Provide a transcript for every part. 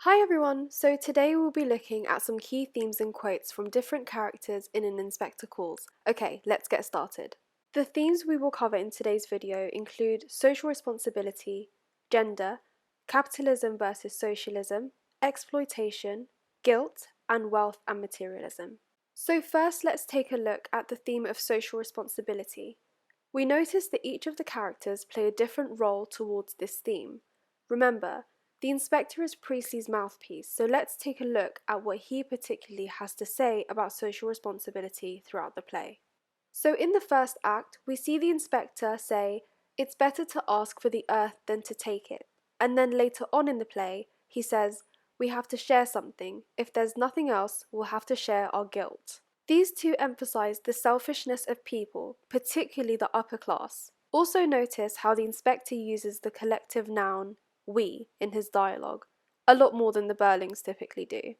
Hi everyone! So today we'll be looking at some key themes and quotes from different characters in An Inspector Calls. Okay, let's get started. The themes we will cover in today's video include social responsibility, gender, capitalism versus socialism, exploitation, guilt, and wealth and materialism. So first let's take a look at the theme of social responsibility. We notice that each of the characters play a different role towards this theme. Remember, the inspector is Priestley's mouthpiece, so let's take a look at what he particularly has to say about social responsibility throughout the play. So in the first act, we see the inspector say, "It's better to ask for the earth than to take it." And then later on in the play, he says, "We have to share something. If there's nothing else, we'll have to share our guilt." These two emphasize the selfishness of people, particularly the upper class. Also notice how the inspector uses the collective noun we in his dialogue, a lot more than the Burlings typically do.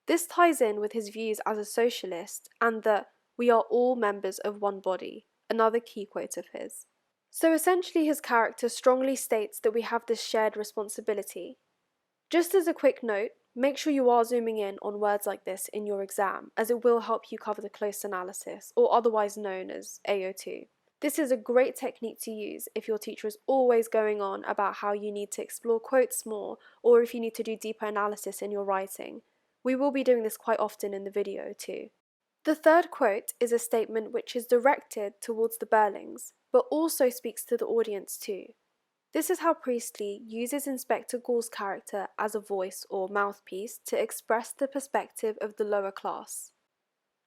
This ties in with his views as a socialist and that "we are all members of one body," another key quote of his. So essentially his character strongly states that we have this shared responsibility. Just as a quick note, make sure you are zooming in on words like this in your exam, as it will help you cover the close analysis, or otherwise known as AO2. This is a great technique to use if your teacher is always going on about how you need to explore quotes more, or if you need to do deeper analysis in your writing. We will be doing this quite often in the video too. The third quote is a statement which is directed towards the Burlings, but also speaks to the audience too. This is how Priestley uses Inspector Gall's character as a voice or mouthpiece to express the perspective of the lower class.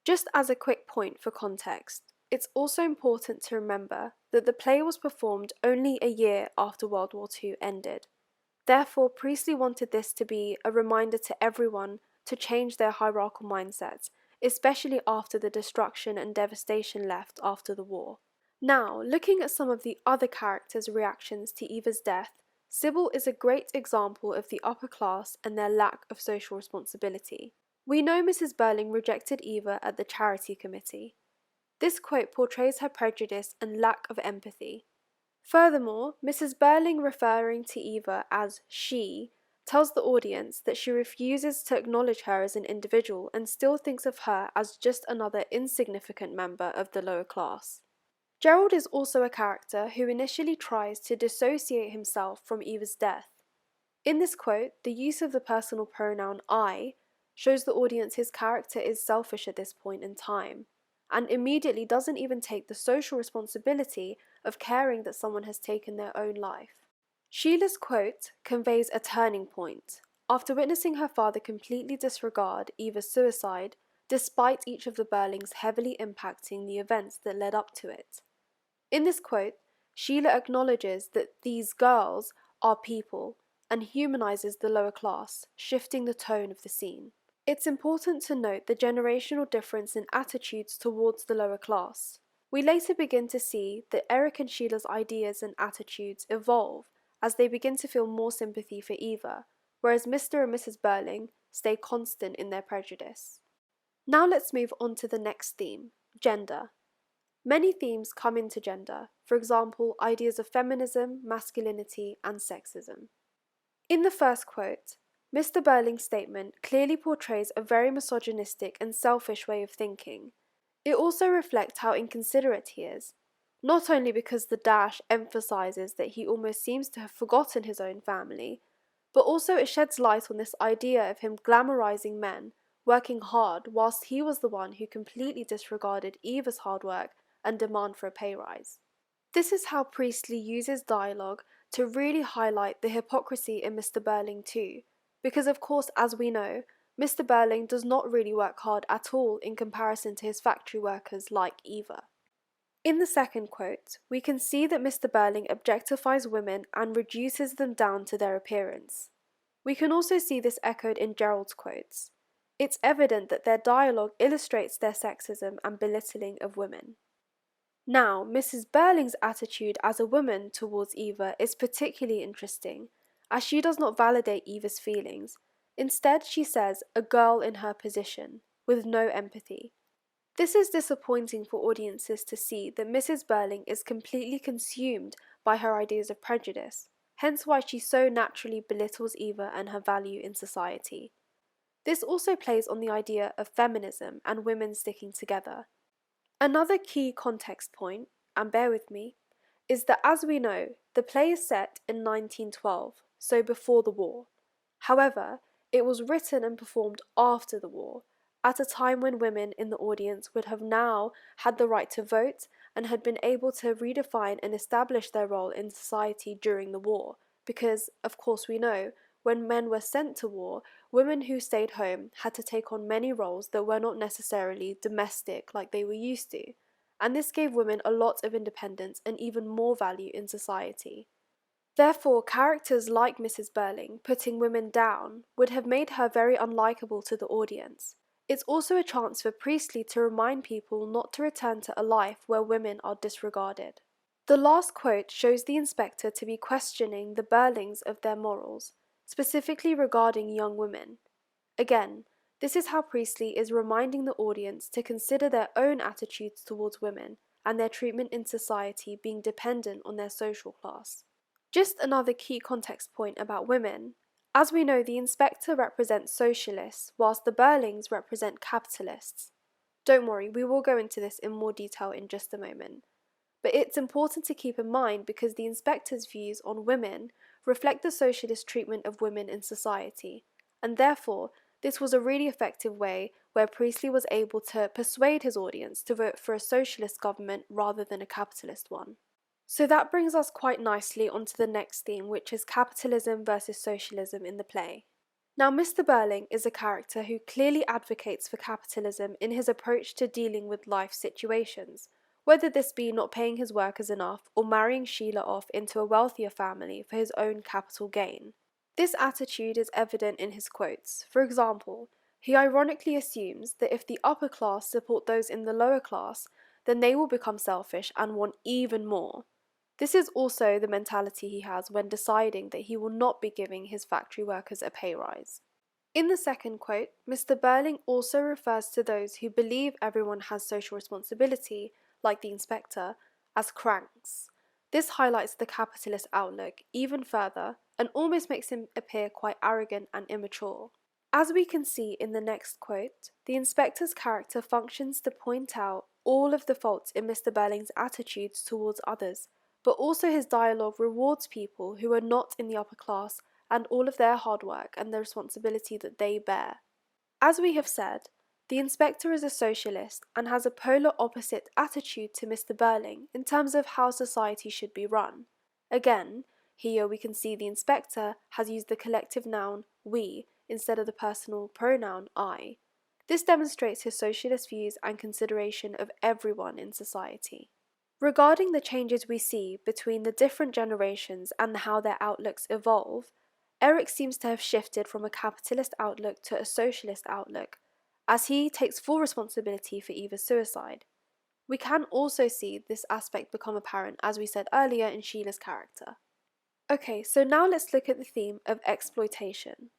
Just as a quick point for context, it's also important to remember that the play was performed only a year after World War II ended. Therefore, Priestley wanted this to be a reminder to everyone to change their hierarchical mindsets, especially after the destruction and devastation left after the war. Now, looking at some of the other characters' reactions to Eva's death, Sybil is a great example of the upper class and their lack of social responsibility. We know Mrs. Burling rejected Eva at the charity committee. This quote portrays her prejudice and lack of empathy. Furthermore, Mrs. Burling referring to Eva as she tells the audience that she refuses to acknowledge her as an individual and still thinks of her as just another insignificant member of the lower class. Gerald is also a character who initially tries to dissociate himself from Eva's death. In this quote, the use of the personal pronoun I shows the audience his character is selfish at this point in time, and immediately doesn't even take the social responsibility of caring that someone has taken their own life. Sheila's quote conveys a turning point. After witnessing her father completely disregard Eva's suicide, despite each of the Burlings heavily impacting the events that led up to it. In this quote, Sheila acknowledges that these girls are people and humanizes the lower class, shifting the tone of the scene. It's important to note the generational difference in attitudes towards the lower class. We later begin to see that Eric and Sheila's ideas and attitudes evolve as they begin to feel more sympathy for Eva, whereas Mr. and Mrs. Burling stay constant in their prejudice. Now let's move on to the next theme, gender. Many themes come into gender, for example, ideas of feminism, masculinity, and sexism. In the first quote, Mr. Burling's statement clearly portrays a very misogynistic and selfish way of thinking. It also reflects how inconsiderate he is, not only because the dash emphasizes that he almost seems to have forgotten his own family, but also it sheds light on this idea of him glamorizing men, working hard whilst he was the one who completely disregarded Eva's hard work and demand for a pay rise. This is how Priestley uses dialogue to really highlight the hypocrisy in Mr. Burling too, because of course, as we know, Mr. Burling does not really work hard at all in comparison to his factory workers like Eva. In the second quote, we can see that Mr. Burling objectifies women and reduces them down to their appearance. We can also see this echoed in Gerald's quotes. It's evident that their dialogue illustrates their sexism and belittling of women. Now, Mrs. Burling's attitude as a woman towards Eva is particularly interesting, as she does not validate Eva's feelings. Instead, she says, "a girl in her position," with no empathy. This is disappointing for audiences to see that Mrs. Burling is completely consumed by her ideas of prejudice, hence why she so naturally belittles Eva and her value in society. This also plays on the idea of feminism and women sticking together. Another key context point, and bear with me, is that as we know, the play is set in 1912, so before the war. However, it was written and performed after the war, at a time when women in the audience would have now had the right to vote and had been able to redefine and establish their role in society during the war, because, of course, we know, when men were sent to war, women who stayed home had to take on many roles that were not necessarily domestic like they were used to, and this gave women a lot of independence and even more value in society. Therefore, characters like Mrs. Burling putting women down would have made her very unlikable to the audience. It's also a chance for Priestley to remind people not to return to a life where women are disregarded. The last quote shows the inspector to be questioning the Burlings of their morals, specifically regarding young women. Again, this is how Priestley is reminding the audience to consider their own attitudes towards women and their treatment in society being dependent on their social class. Just another key context point about women. As we know, the inspector represents socialists, whilst the Burlings represent capitalists. Don't worry, we will go into this in more detail in just a moment. But it's important to keep in mind because the inspector's views on women reflect the socialist treatment of women in society, and therefore this was a really effective way where Priestley was able to persuade his audience to vote for a socialist government rather than a capitalist one. So that brings us quite nicely onto the next theme, which is capitalism versus socialism in the play. Now, Mr. Burling is a character who clearly advocates for capitalism in his approach to dealing with life situations, whether this be not paying his workers enough or marrying Sheila off into a wealthier family for his own capital gain. This attitude is evident in his quotes. For example, he ironically assumes that if the upper class support those in the lower class, then they will become selfish and want even more. This is also the mentality he has when deciding that he will not be giving his factory workers a pay rise. In the second quote, Mr. Burling also refers to those who believe everyone has social responsibility, like the inspector, as cranks. This highlights the capitalist outlook even further and almost makes him appear quite arrogant and immature. As we can see in the next quote, the inspector's character functions to point out all of the faults in Mr. Burling's attitudes towards others, but also his dialogue rewards people who are not in the upper class and all of their hard work and the responsibility that they bear. As we have said, the inspector is a socialist and has a polar opposite attitude to Mr. Burling in terms of how society should be run. Again, here we can see the inspector has used the collective noun we instead of the personal pronoun I. This demonstrates his socialist views and consideration of everyone in society. Regarding the changes we see between the different generations and how their outlooks evolve, Eric seems to have shifted from a capitalist outlook to a socialist outlook, as he takes full responsibility for Eva's suicide. We can also see this aspect become apparent, as we said earlier, in Sheila's character. Okay, so now let's look at the theme of exploitation.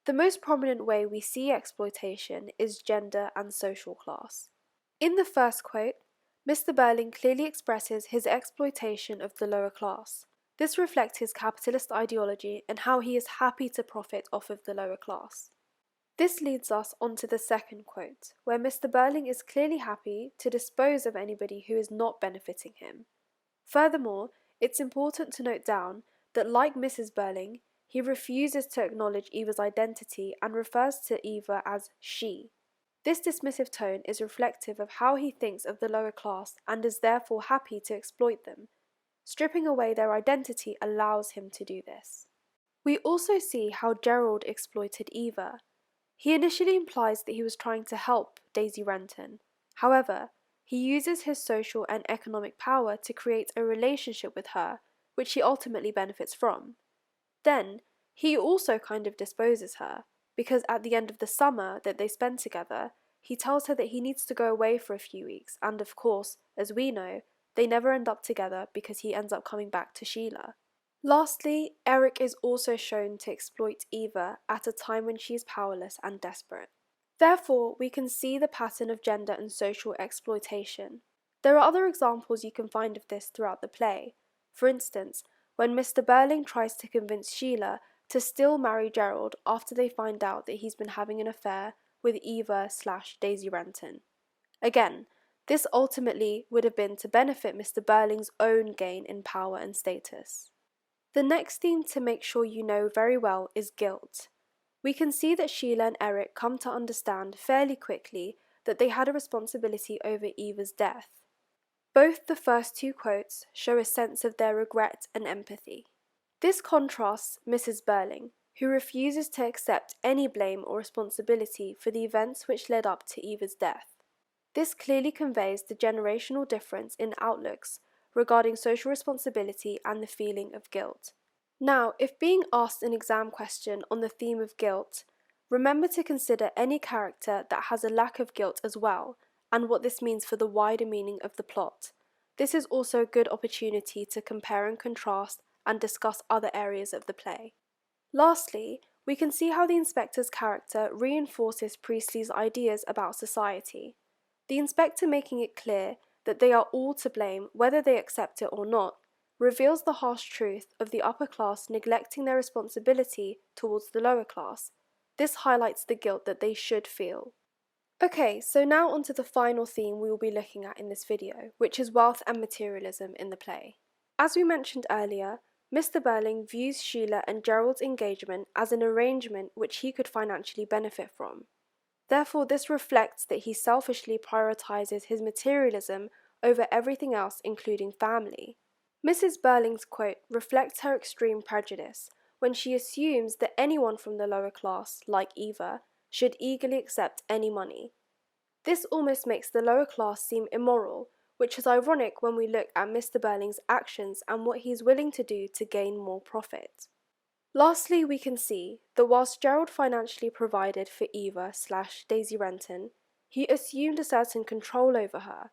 The most prominent way we see exploitation is gender and social class. In the first quote, Mr. Burling clearly expresses his exploitation of the lower class. This reflects his capitalist ideology and how he is happy to profit off of the lower class. This leads us on to the second quote, where Mr. Burling is clearly happy to dispose of anybody who is not benefiting him. Furthermore, it's important to note down that, like Mrs. Burling, he refuses to acknowledge Eva's identity and refers to Eva as she. This dismissive tone is reflective of how he thinks of the lower class and is therefore happy to exploit them. Stripping away their identity allows him to do this. We also see how Gerald exploited Eva. He initially implies that he was trying to help Daisy Renton. However, he uses his social and economic power to create a relationship with her, which he ultimately benefits from. Then, he also kind of disposes her, because at the end of the summer that they spend together, he tells her that he needs to go away for a few weeks, and of course, as we know, they never end up together because he ends up coming back to Sheila. Lastly, Eric is also shown to exploit Eva at a time when she is powerless and desperate. Therefore, we can see the pattern of gender and social exploitation. There are other examples you can find of this throughout the play. For instance, when Mr. Burling tries to convince Sheila to still marry Gerald after they find out that he's been having an affair with Eva/Daisy Renton. Again, this ultimately would have been to benefit Mr. Burling's own gain in power and status. The next theme to make sure you know very well is guilt. We can see that Sheila and Eric come to understand fairly quickly that they had a responsibility over Eva's death. Both the first two quotes show a sense of their regret and empathy. This contrasts Mrs. Burling, who refuses to accept any blame or responsibility for the events which led up to Eva's death. This clearly conveys the generational difference in outlooks regarding social responsibility and the feeling of guilt. Now, if being asked an exam question on the theme of guilt, remember to consider any character that has a lack of guilt as well, and what this means for the wider meaning of the plot. This is also a good opportunity to compare and contrast and discuss other areas of the play. Lastly, we can see how the inspector's character reinforces Priestley's ideas about society. The inspector making it clear that they are all to blame whether they accept it or not reveals the harsh truth of the upper class neglecting their responsibility towards the lower class. This highlights the guilt that they should feel. Okay, so now onto the final theme we will be looking at in this video, which is wealth and materialism in the play. As we mentioned earlier, Mr. Burling views Sheila and Gerald's engagement as an arrangement which he could financially benefit from. Therefore, this reflects that he selfishly prioritizes his materialism over everything else, including family. Mrs. Burling's quote reflects her extreme prejudice when she assumes that anyone from the lower class, like Eva, should eagerly accept any money. This almost makes the lower class seem immoral, which is ironic when we look at Mr. Burling's actions and what he is willing to do to gain more profit. Lastly, we can see that whilst Gerald financially provided for Eva/Daisy Renton, he assumed a certain control over her.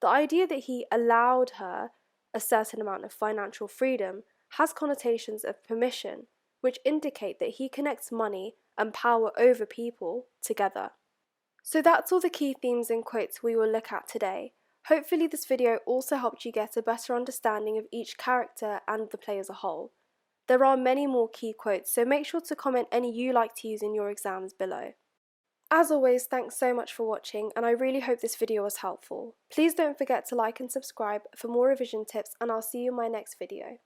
The idea that he allowed her a certain amount of financial freedom has connotations of permission, which indicate that he connects money and power over people together. So that's all the key themes and quotes we will look at today. Hopefully this video also helped you get a better understanding of each character and the play as a whole. There are many more key quotes, so make sure to comment any you like to use in your exams below. As always, thanks so much for watching, and I really hope this video was helpful. Please don't forget to like and subscribe for more revision tips, and I'll see you in my next video.